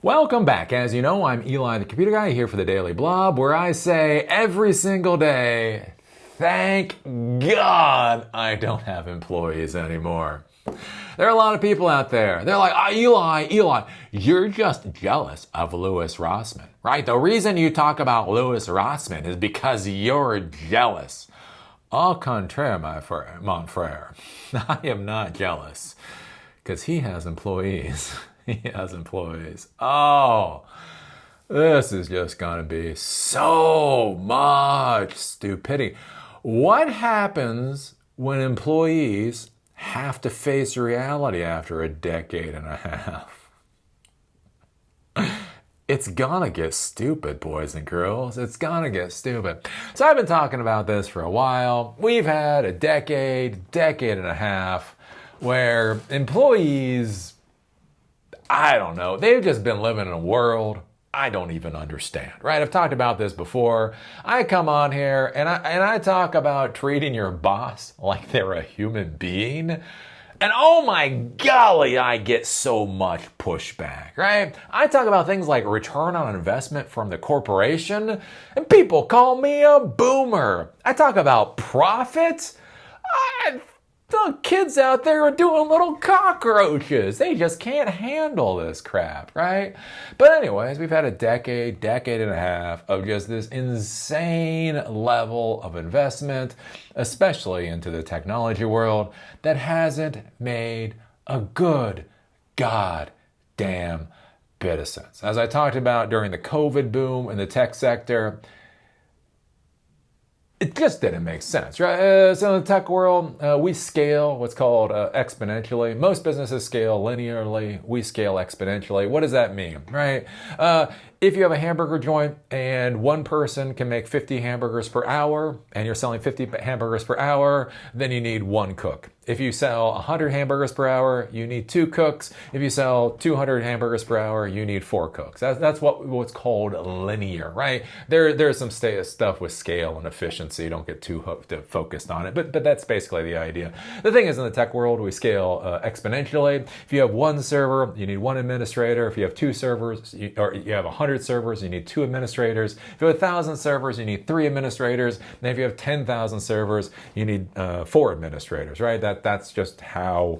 Welcome back. As you know, I'm Eli the Computer Guy here for the Daily Blob, where I say every single day, thank God I don't have employees anymore. There are a lot of people out there. They're like, Eli, you're just jealous of Louis Rossmann, right? The reason you talk about Louis Rossmann is because you're jealous. Au contraire, mon frere. I am not jealous because he has employees. He has employees. Oh, this is just going to be so much stupidity. What happens when employees have to face reality after a decade and a half? It's gonna get stupid, boys and girls. It's gonna get stupid. So I've been talking about this for a while. We've had a decade and a half where employees, I don't know, they've just been living in a world I don't even understand, right? I've talked about this before. I come on here and I talk about treating your boss like they're a human being. And oh my golly, I get so much pushback, right? I talk about things like return on investment from the corporation, and people call me a boomer. I talk about profits. The kids out there are doing little cockroaches. They just can't handle this crap, right? But anyways, we've had a decade and a half of just this insane level of investment, especially into the technology world, that hasn't made a good goddamn bit of sense. As I talked about during the COVID boom in the tech sector, it just didn't make sense, right? So in the tech world, we scale what's called exponentially. Most businesses scale linearly. We scale exponentially. What does that mean, right? If you have a hamburger joint and one person can make 50 hamburgers per hour and you're selling 50 hamburgers per hour, then you need one cook. If you sell 100 hamburgers per hour, you need 2 cooks. If you sell 200 hamburgers per hour, you need 4 cooks. That's what's called linear, right? There's some stuff with scale and efficiency. Don't get too focused on it, but that's basically the idea. The thing is, in the tech world, we scale exponentially. If you have 1 server, you need 1 administrator. If you have 2 servers, or you have 100 servers, you need 2 administrators. If you have 1,000 servers, you need 3 administrators. And if you have 10,000 servers, you need 4 administrators, right? That's just how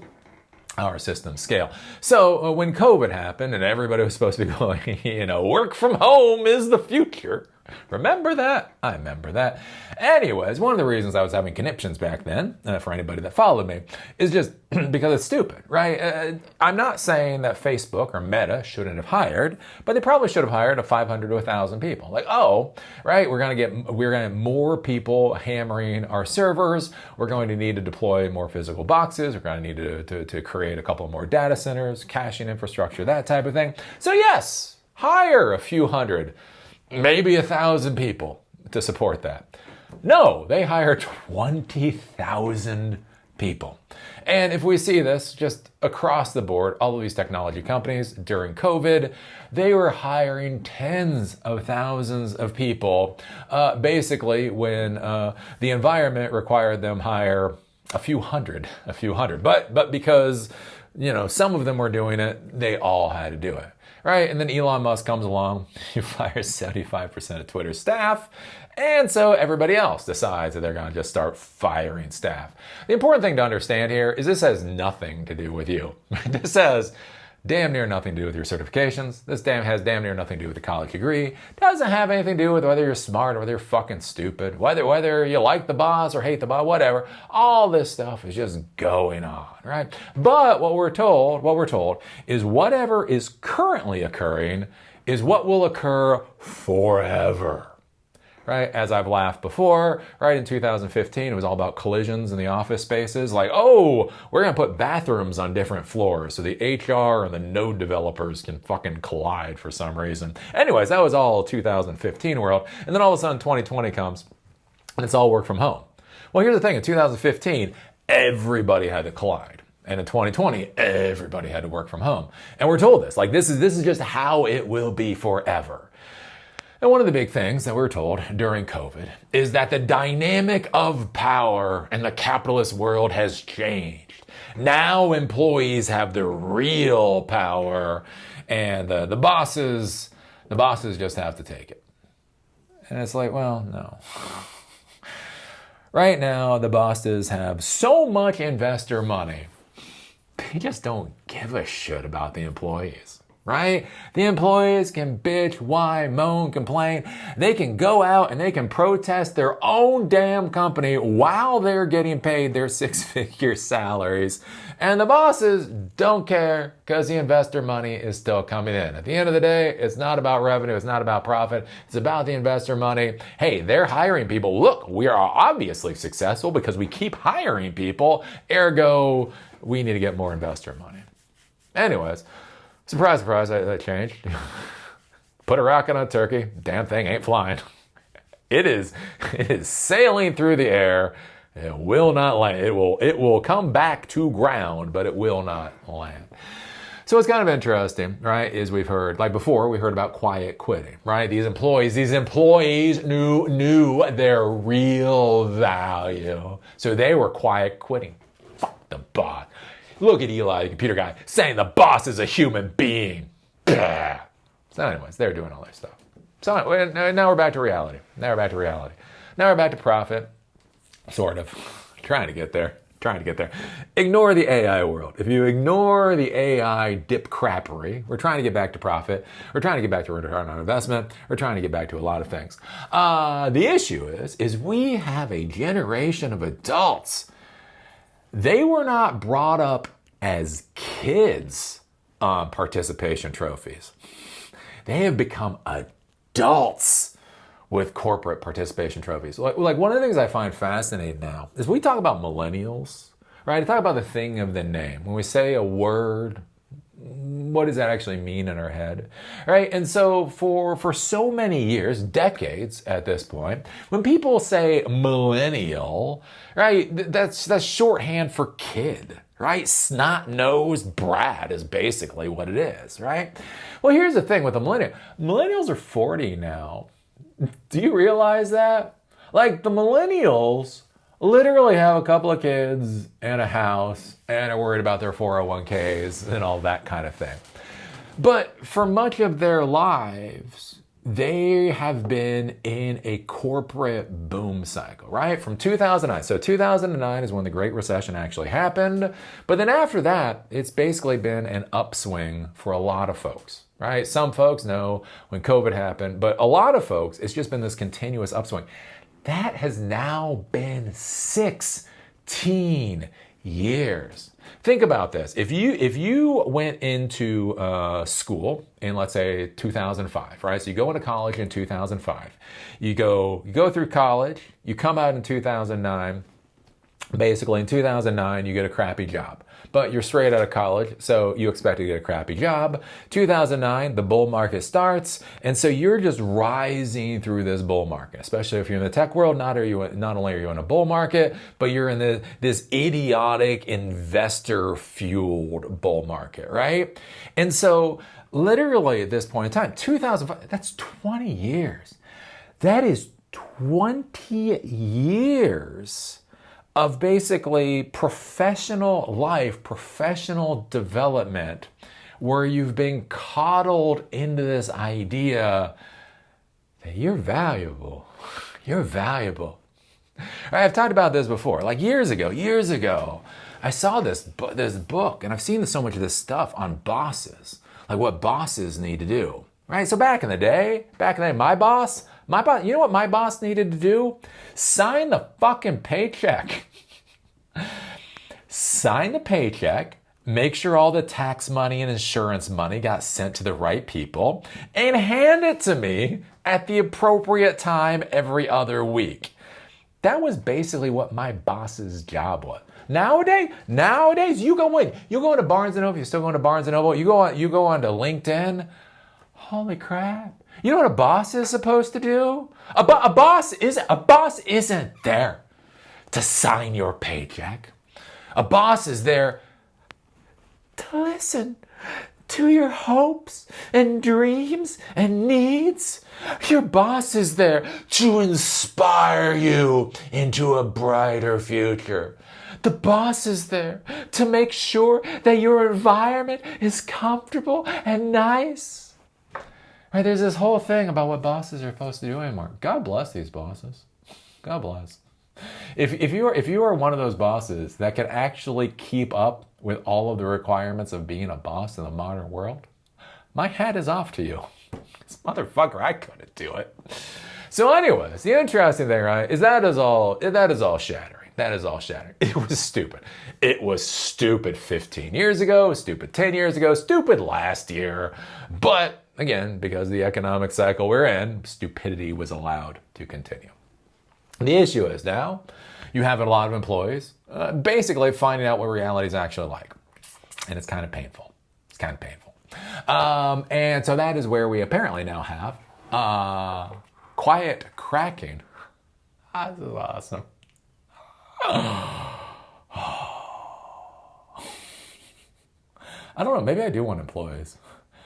our systems scale. So when COVID happened and everybody was supposed to be going, work from home is the future. Remember that? I remember that. Anyways, one of the reasons I was having conniptions back then, for anybody that followed me, is just because it's stupid, right? I'm not saying that Facebook or Meta shouldn't have hired, but they probably should have hired 500 to 1,000 people. Like, right, we're gonna have more people hammering our servers. We're going to need to deploy more physical boxes. We're going to need to create a couple more data centers, caching infrastructure, that type of thing. So yes, hire a few hundred, maybe 1,000 people to support that. No, they hired 20,000 people. And if we see this just across the board, all of these technology companies during COVID, they were hiring tens of thousands of people, basically when the environment required them hire a few hundred. But because, some of them were doing it, they all had to do it. Right? And then Elon Musk comes along, he fires 75% of Twitter's staff, and so everybody else decides that they're going to just start firing staff. The important thing to understand here is this has nothing to do with you. This has damn near nothing to do with your certifications. This has damn near nothing to do with the college degree. Doesn't have anything to do with whether you're smart or whether you're fucking stupid, whether you like the boss or hate the boss, whatever. All this stuff is just going on, right? But what we're told is whatever is currently occurring is what will occur forever. Right? As I've laughed before, right? In 2015, it was all about collisions in the office spaces. Like, we're going to put bathrooms on different floors so the HR and the node developers can fucking collide for some reason. Anyways, that was all 2015 world. And then all of a sudden 2020 comes and it's all work from home. Well, here's the thing. In 2015, everybody had to collide. And in 2020, everybody had to work from home. And we're told this. Like, this is just how it will be forever. And one of the big things that we're told during COVID is that the dynamic of power in the capitalist world has changed. Now employees have the real power and the bosses just have to take it. And it's like, well, no. Right now, the bosses have so much investor money, they just don't give a shit about the employees, right? The employees can bitch, whine, moan, complain. They can go out and they can protest their own damn company while they're getting paid their six-figure salaries. And the bosses don't care because the investor money is still coming in. At the end of the day, it's not about revenue. It's not about profit. It's about the investor money. Hey, they're hiring people. Look, we are obviously successful because we keep hiring people. Ergo, we need to get more investor money. Anyways, surprise, surprise, that changed. Put a rocket on a turkey. Damn thing ain't flying. It is sailing through the air. It will not land. It will come back to ground, but it will not land. So what's kind of interesting, right, is we've heard, like before, we heard about quiet quitting, right? These employees knew their real value. So they were quiet quitting. Fuck the boss. Look at Eli, the computer guy, saying the boss is a human being. Blah. So anyways, they're doing all their stuff. So now we're back to reality. Now we're back to profit. Sort of. Trying to get there. Ignore the AI world. If you ignore the AI dip crappery, we're trying to get back to profit. We're trying to get back to return on investment. We're trying to get back to a lot of things. The issue is we have a generation of adults. They were not brought up as kids on participation trophies. They have become adults with corporate participation trophies. Like one of the things I find fascinating now is we talk about millennials, right? I talk about the thing of the name. When we say a word, what does that actually mean in our head, right? And so for so many years, decades at this point, when people say millennial, right, that's shorthand for kid, right? Snot-nosed brat is basically what it is, right? Well, here's the thing with the millennial. Millennials are 40 now. Do you realize that? Like the millennials literally have a couple of kids and a house and are worried about their 401ks and all that kind of thing. But for much of their lives, they have been in a corporate boom cycle, right? From 2009. So 2009 is when the Great Recession actually happened. But then after that, it's basically been an upswing for a lot of folks. Right? Some folks know when COVID happened, but a lot of folks, it's just been this continuous upswing. That has now been 16 years. Think about this. If you went into school in, let's say, 2005, right? So you go into college in 2005. You go through college, you come out in 2009. Basically, in 2009, you get a crappy job. But you're straight out of college, so you expect to get a crappy job. 2009, the bull market starts, and so you're just rising through this bull market. Especially if you're in the tech world, not only are you in a bull market, but you're in this idiotic investor-fueled bull market, right? And so literally at this point in time, 2005, that's 20 years. That is 20 years of basically professional life, professional development, where you've been coddled into this idea that you're valuable. You're valuable. Right, I've talked about this before. Like years ago, I saw this book, and I've seen so much of this stuff on bosses, like what bosses need to do. Right? So back in the day, my boss, you know what my boss needed to do? Sign the fucking paycheck. Sign the paycheck, make sure all the tax money and insurance money got sent to the right people, and hand it to me at the appropriate time every other week. That was basically what my boss's job was. Nowadays, you go into Barnes & Noble, you're still going to Barnes & Noble, you go on to LinkedIn. Holy crap. You know what a boss is supposed to do? A boss isn't there to sign your paycheck. A boss is there to listen to your hopes and dreams and needs. Your boss is there to inspire you into a brighter future. The boss is there to make sure that your environment is comfortable and nice. Right, there's this whole thing about what bosses are supposed to do anymore. God bless these bosses. God bless. If you are one of those bosses that can actually keep up with all of the requirements of being a boss in the modern world, my hat is off to you. This motherfucker, I couldn't do it. So anyways, the interesting thing, right, is that is all shattering. That is all shattering. It was stupid. It was stupid 15 years ago, stupid 10 years ago, stupid last year. But again, because of the economic cycle we're in, stupidity was allowed to continue. The issue is now you have a lot of employees basically finding out what reality is actually like. And it's kind of painful. It's kind of painful. And so that is where we apparently now have quiet cracking. This is awesome. I don't know, maybe I do want employees.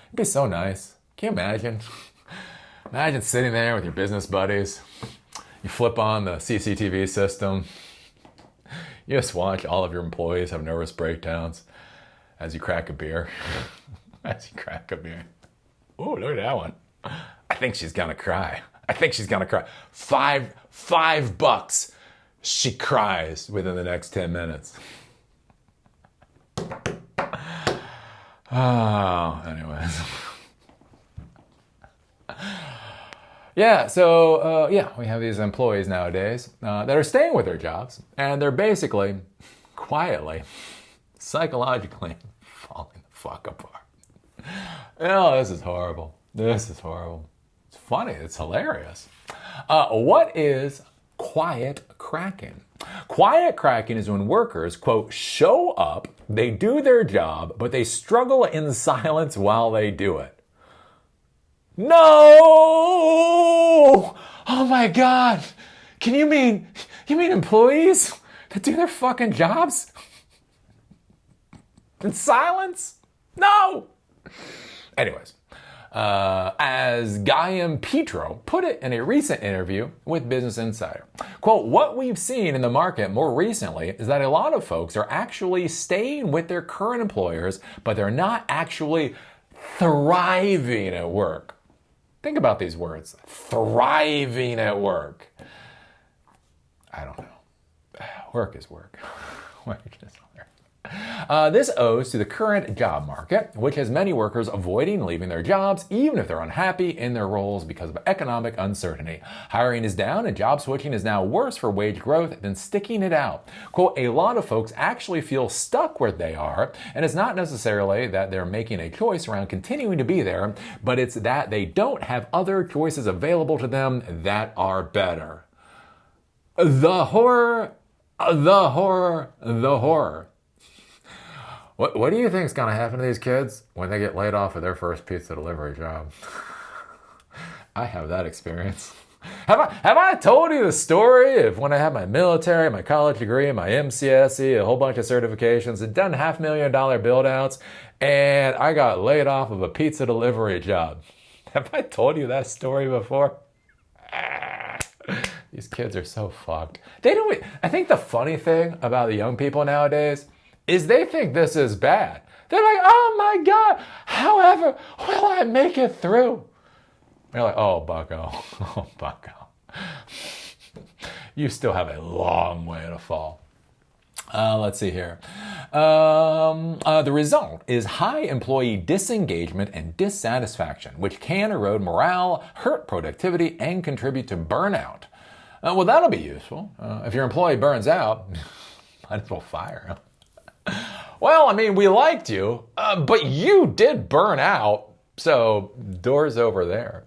It'd be so nice. Can you imagine? Imagine sitting there with your business buddies. You flip on the CCTV system. You just watch all of your employees have nervous breakdowns as you crack a beer. As you crack a beer. Ooh, look at that one. I think she's gonna cry. I think she's gonna cry. $5. She cries within the next 10 minutes. Oh, anyways. Yeah, so we have these employees nowadays that are staying with their jobs, and they're basically, quietly, psychologically falling the fuck apart. Oh, this is horrible. This is horrible. It's funny. It's hilarious. What is quiet cracking? Quiet cracking is when workers, quote, show up, they do their job, but they struggle in silence while they do it. No! Oh my God! You mean employees that do their fucking jobs in silence? No! Anyways, as Guillaume Petro put it in a recent interview with Business Insider, quote, what we've seen in the market more recently is that a lot of folks are actually staying with their current employers, but they're not actually thriving at work. Think about these words. Thriving at work. I don't know. Work is work. Work is work. This owes to the current job market, which has many workers avoiding leaving their jobs, even if they're unhappy in their roles because of economic uncertainty. Hiring is down and job switching is now worse for wage growth than sticking it out. Quote, a lot of folks actually feel stuck where they are, and it's not necessarily that they're making a choice around continuing to be there, but it's that they don't have other choices available to them that are better. The horror, the horror, the horror. What do you think is going to happen to these kids when they get laid off of their first pizza delivery job? I have that experience. Have I told you the story of when I had my military, my college degree, my MCSE, a whole bunch of certifications, and done $500,000 build outs, and I got laid off of a pizza delivery job? Have I told you that story before? These kids are so fucked. I think the funny thing about the young people nowadays is they think this is bad. They're like, oh my God, however will I make it through? They're like, oh, bucko, oh, bucko. You still have a long way to fall. Let's see here. The result is high employee disengagement and dissatisfaction, which can erode morale, hurt productivity, and contribute to burnout. Well, that'll be useful. If your employee burns out, might as well fire him. Well, I mean, we liked you, but you did burn out, so doors over there.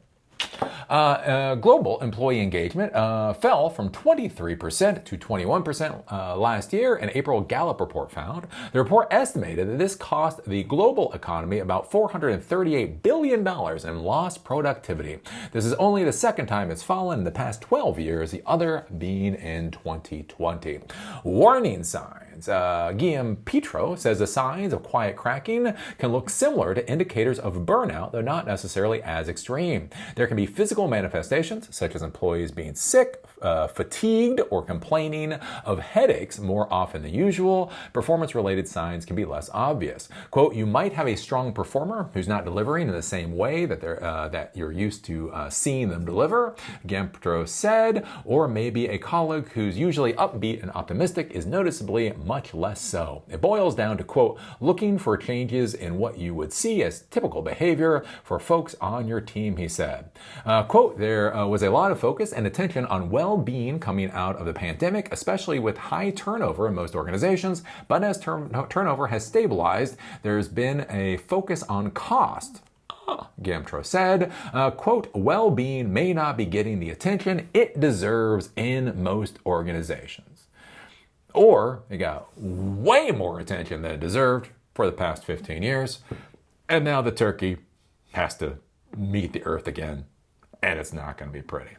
Global employee engagement fell from 23% to 21% last year, an April Gallup report found. The report estimated that this cost the global economy about $438 billion in lost productivity. This is only the second time it's fallen in the past 12 years, the other being in 2020. Warning signs. Guillaume Petro says the signs of quiet cracking can look similar to indicators of burnout, though not necessarily as extreme. There can be physical physical manifestations, such as employees being sick, fatigued, or complaining of headaches more often than usual, performance-related signs can be less obvious. Quote, you might have a strong performer who's not delivering in the same way that you're used to seeing them deliver, Gempro said, or maybe a colleague who's usually upbeat and optimistic is noticeably much less so. It boils down to, quote, looking for changes in what you would see as typical behavior for folks on your team, he said. Quote, there was a lot of focus and attention on well-being coming out of the pandemic, especially with high turnover in most organizations, but as turnover has stabilized, there's been a focus on cost. Gempro said, quote, well-being may not be getting the attention it deserves in most organizations. Or it got way more attention than it deserved for the past 15 years, and now the turkey has to meet the earth again, and it's not going to be pretty.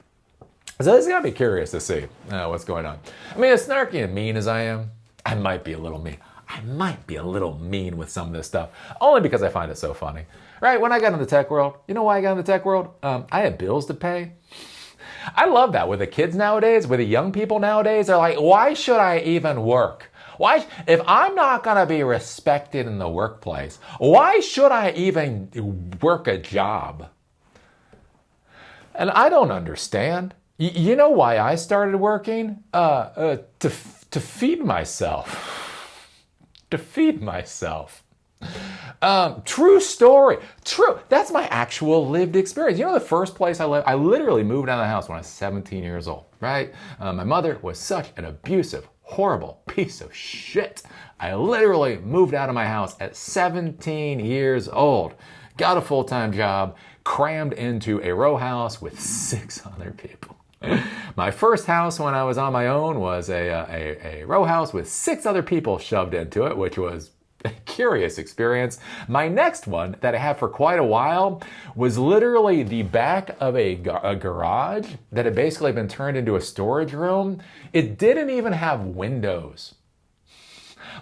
So this is going to be curious to see what's going on. I mean, as snarky and mean as I am, I might be a little mean. I might be a little mean with some of this stuff, only because I find it so funny. Right, when I got in the tech world, you know why I got in the tech world? I had bills to pay. I love that with the kids nowadays, with the young people nowadays. They're like, why should I even work? Why, if I'm not going to be respected in the workplace, why should I even work a job? And I don't understand. You know why I started working? To feed myself. To feed myself. True story. True. That's my actual lived experience. You know, the first place I lived, I literally moved out of the house when I was 17 years old, right? My mother was such an abusive, horrible piece of shit. I literally moved out of my house at 17 years old, got a full-time job, crammed into a row house with 6 other people. My first house when I was on my own was a row house with 6 other people shoved into it, which was a curious experience. My next one that I had for quite a while was literally the back of a garage that had basically been turned into a storage room. It didn't even have windows.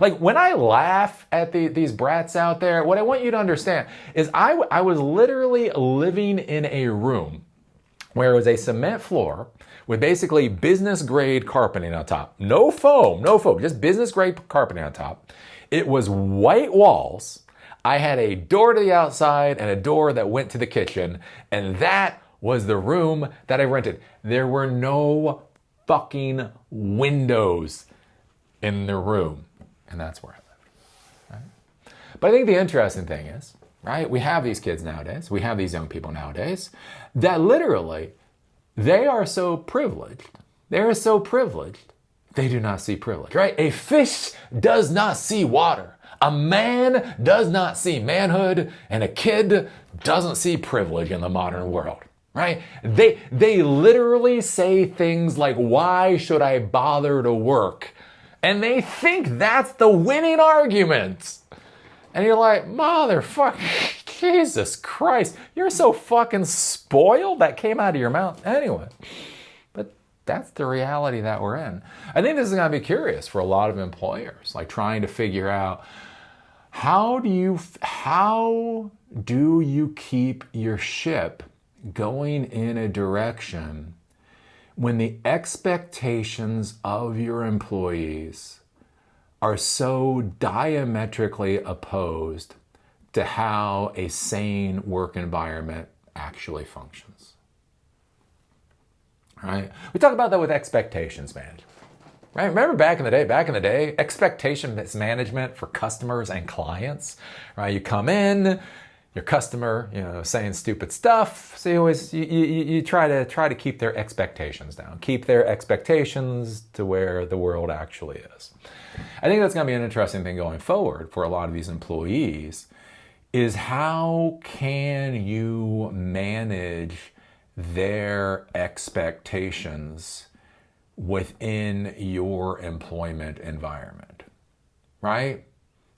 Like, when I laugh at these brats out there, what I want you to understand is I was literally living in a room where it was a cement floor with basically business grade carpeting on top. No foam, just business grade carpeting on top. It was white walls. I had a door to the outside and a door that went to the kitchen, and that was the room that I rented. There were no fucking windows in the room, and that's where I lived. Right? But I think the interesting thing is, right, we have these kids nowadays, we have these young people nowadays, that literally, they are so privileged. They are so privileged, they do not see privilege, right? A fish does not see water. A man does not see manhood, and a kid doesn't see privilege in the modern world, right? They literally say things like, why should I bother to work? And they think that's the winning argument. And you're like, motherfucker, Jesus Christ, you're so fucking spoiled. That came out of your mouth anyway. But that's the reality that we're in. I think this is going to be curious for a lot of employers, like trying to figure out how do you keep your ship going in a direction when the expectations of your employees are so diametrically opposed to how a sane work environment actually functions. Right? We talk about that with expectations management. Right? Remember back in the day, expectations management for customers and clients. Right? You come in, your customer, saying stupid stuff. So you try to keep their expectations down. Keep their expectations to where the world actually is. I think that's going to be an interesting thing going forward for a lot of these employees, is how can you manage their expectations within your employment environment, right?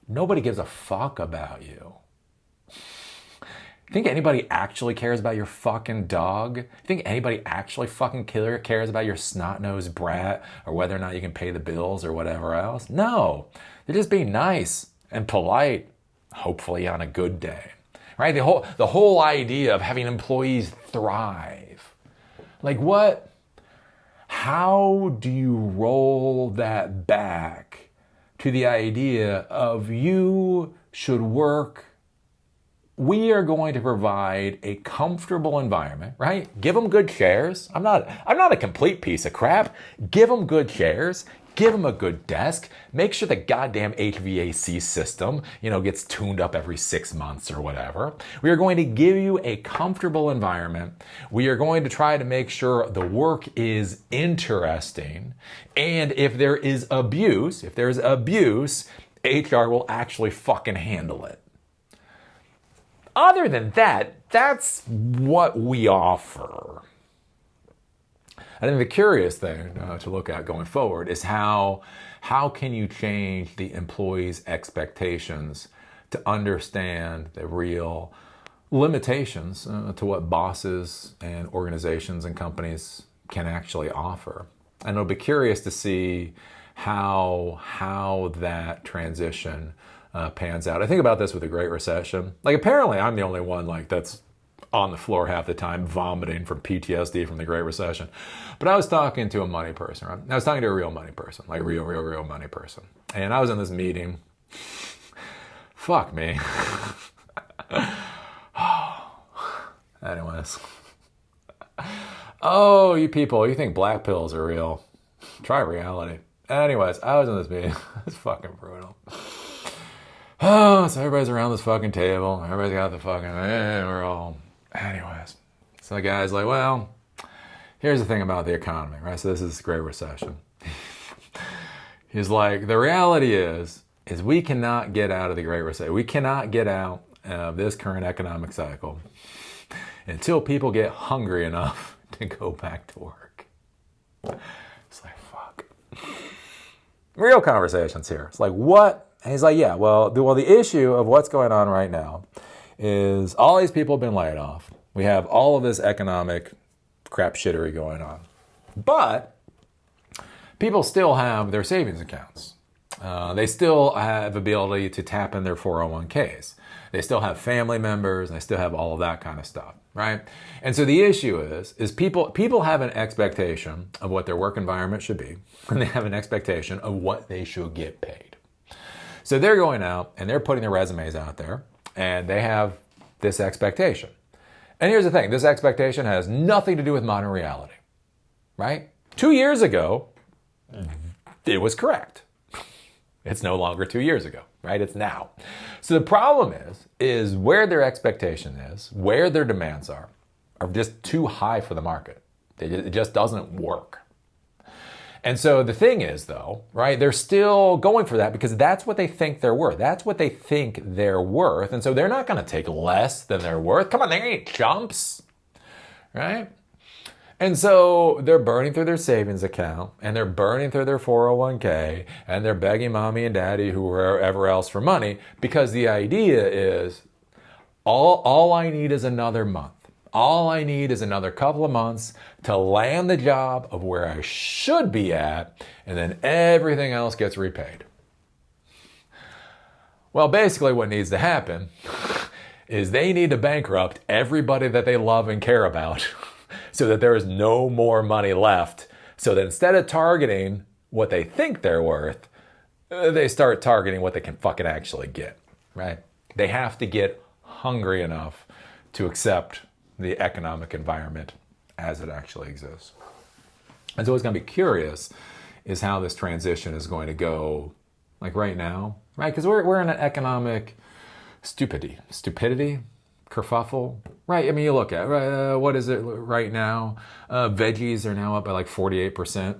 Nobody gives a fuck about you. Think anybody actually cares about your fucking dog? Think anybody actually fucking cares about your snot-nosed brat or whether or not you can pay the bills or whatever else? No. They're just being nice and polite, hopefully on a good day. right? The whole idea of having employees thrive. Like what? How do you roll that back to the idea of you should work? We are going to provide a comfortable environment, right? Give them good chairs. I'm not a complete piece of crap. Give them good chairs. Give them a good desk. Make sure the goddamn HVAC system, gets tuned up every 6 months or whatever. We are going to give you a comfortable environment. We are going to try to make sure the work is interesting. And if there is abuse, HR will actually fucking handle it. Other than that, that's what we offer. I think the curious thing to look at going forward is how can you change the employees' expectations to understand the real limitations to what bosses and organizations and companies can actually offer. And it'll be curious to see how that transition pans out. I think about this with the Great Recession. Like apparently I'm the only one that's on the floor half the time vomiting from PTSD from the Great Recession. But I was talking to a money person, right? I was talking to a real money person, like real money person. And I was in this meeting. Fuck me. Anyways. Oh, you people, you think black pills are real. Try reality. Anyways, I was in this meeting. It's fucking brutal. Oh, so everybody's around this fucking table. Everybody's got the fucking, we're all, anyways. So the guy's like, well, here's the thing about the economy, right? So this is the Great Recession. He's like, the reality is we cannot get out of the Great Recession. We cannot get out of this current economic cycle until people get hungry enough to go back to work. It's like, fuck. Real conversations here. It's like, what? And he's like, yeah, well, the issue of what's going on right now is all these people have been laid off. We have all of this economic crap shittery going on. But people still have their savings accounts. They still have ability to tap in their 401ks. They still have family members. They still have all of that kind of stuff, right? And so the issue is people have an expectation of what their work environment should be, and they have an expectation of what they should get paid. So they're going out and they're putting their resumes out there and they have this expectation. And here's the thing, this expectation has nothing to do with modern reality, right? 2 years ago, it was correct. It's no longer 2 years ago, right? It's now. So the problem is where their expectation is, where their demands are just too high for the market. It just doesn't work. And so the thing is, though, right, they're still going for that because that's what they think they're worth. That's what they think they're worth. And so they're not going to take less than they're worth. Come on, they ain't chumps, right? And so they're burning through their savings account and they're burning through their 401k and they're begging mommy and daddy, whoever else, for money because the idea is all I need is another month. All I need is another couple of months to land the job of where I should be at, and then everything else gets repaid. Well, basically what needs to happen is they need to bankrupt everybody that they love and care about so that there is no more money left. So that instead of targeting what they think they're worth, they start targeting what they can fucking actually get, right? They have to get hungry enough to accept the economic environment as it actually exists. And so what's going to be curious is how this transition is going to go, like right now, right? Because we're in an economic stupidity, kerfuffle, right? I mean, you look at what is it right now? Veggies are now up by like 48%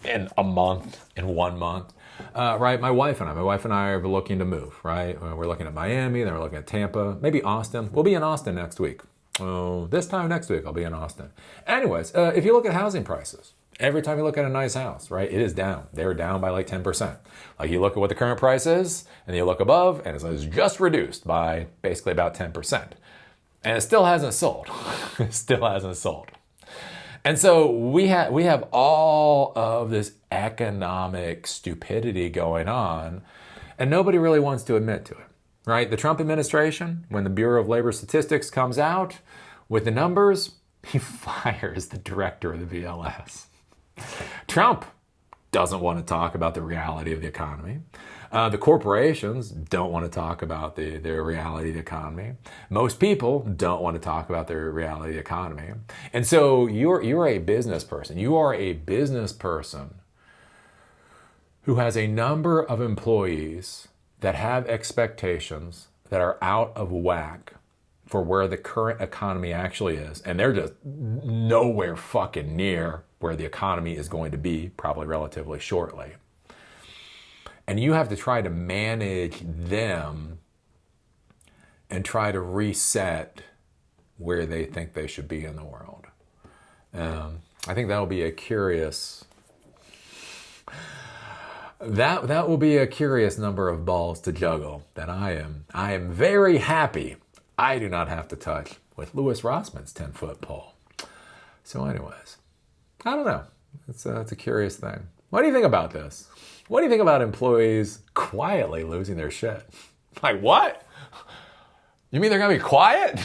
in 1 month. Right, my wife and I are looking to move, right? We're looking at Miami, then we're looking at Tampa, maybe Austin. We'll be in Austin next week. Oh, this time next week, I'll be in Austin. Anyways, if you look at housing prices, every time you look at a nice house, right, it is down. They're down by like 10%. Like you look at what the current price is, and you look above, and it's just reduced by basically about 10%. And it still hasn't sold. It still hasn't sold. And so we have all of this economic stupidity going on, and nobody really wants to admit to it. right? The Trump administration, when the Bureau of Labor Statistics comes out with the numbers, he fires the director of the BLS. Trump doesn't want to talk about the reality of the economy. The corporations don't want to talk about the reality of the economy. Most people don't want to talk about the reality of the economy. And so you're a business person. You are a business person who has a number of employees that have expectations that are out of whack for where the current economy actually is. And they're just nowhere fucking near where the economy is going to be, probably relatively shortly. And you have to try to manage them and try to reset where they think they should be in the world. I think that'll be a curious... That will be a curious number of balls to juggle that I am very happy I do not have to touch with Louis Rossman's 10-foot pole. So anyways, I don't know. It's a curious thing. What do you think about this? What do you think about employees quietly losing their shit? Like, what? You mean they're going to be quiet?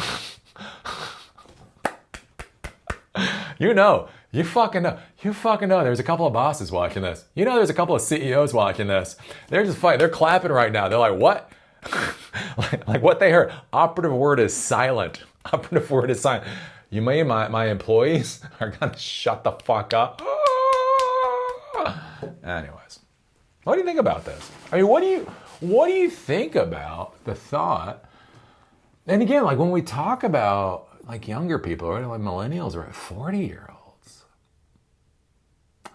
You fucking know there's a couple of bosses watching this. You know there's a couple of CEOs watching this. They're just fighting. They're clapping right now. They're like, what? like what they heard. Operative word is silent. Operative word is silent. You mean my employees are going to shut the fuck up? Anyways, what do you think about this? I mean, what do you think about the thought? And again, like when we talk about like younger people, right? Like millennials or 40-year-olds.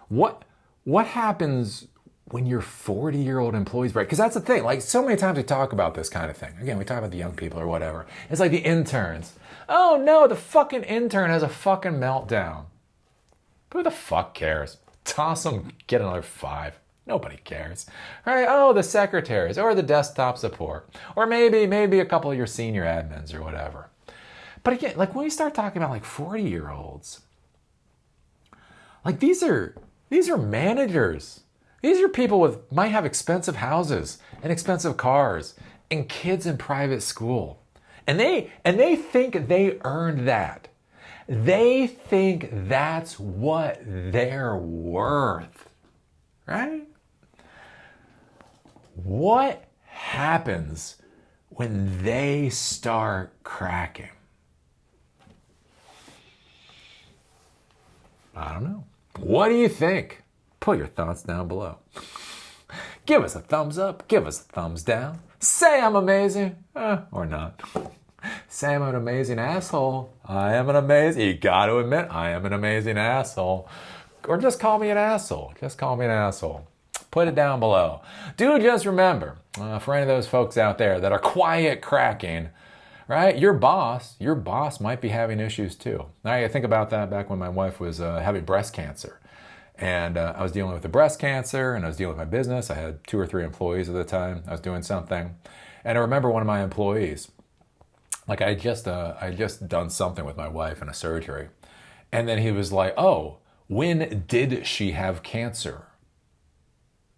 What happens when your 40-year-old employees break? Because that's the thing. Like so many times we talk about this kind of thing. Again, we talk about the young people or whatever. It's like the interns. Oh no, the fucking intern has a fucking meltdown. Who the fuck cares? Toss them, get another 5. Nobody cares. Right? Oh, the secretaries or the desktop support. Or maybe a couple of your senior admins or whatever. But again, like when we start talking about like 40-year-olds, like these are managers. These are people might have expensive houses and expensive cars and kids in private school. And they think they earned that. They think that's what they're worth. Right? What happens when they start cracking? I don't know. What do you think? Put your thoughts down below. Give us a thumbs up. Give us a thumbs down. Say I'm amazing. Or not. Say I'm an amazing asshole. I am an amazing... You got to admit, I am an amazing asshole. Or just call me an asshole. Just call me an asshole. Put it down below. Do just remember, for any of those folks out there that are quiet cracking, right? Your boss might be having issues too. I think about that back when my wife was having breast cancer. And I was dealing with the breast cancer and I was dealing with my business. I had 2 or 3 employees at the time. I was doing something. And I remember one of my employees, like I just done something with my wife in a surgery. And then he was like, oh, when did she have cancer?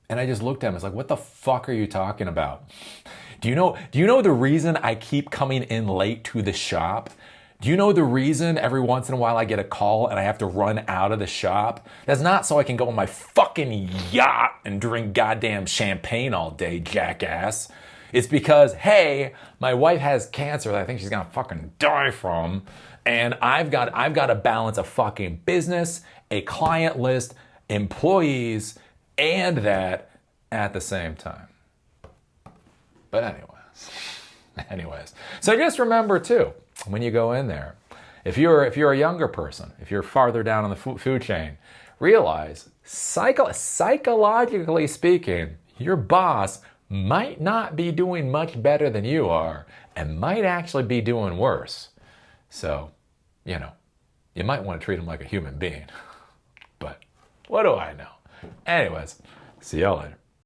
And I just looked at him. I was like, what the fuck are you talking about? Do you know the reason I keep coming in late to the shop? Do you know the reason every once in a while I get a call and I have to run out of the shop? That's not so I can go on my fucking yacht and drink goddamn champagne all day, jackass. It's because, hey, my wife has cancer that I think she's gonna fucking die from, and I've got to balance a fucking business, a client list, employees, and that at the same time. But anyways. So just remember too, when you go in there, if you're a younger person, if you're farther down on the food chain, realize psychologically speaking, your boss might not be doing much better than you are and might actually be doing worse. So, you might want to treat him like a human being. But what do I know? Anyways, see y'all later.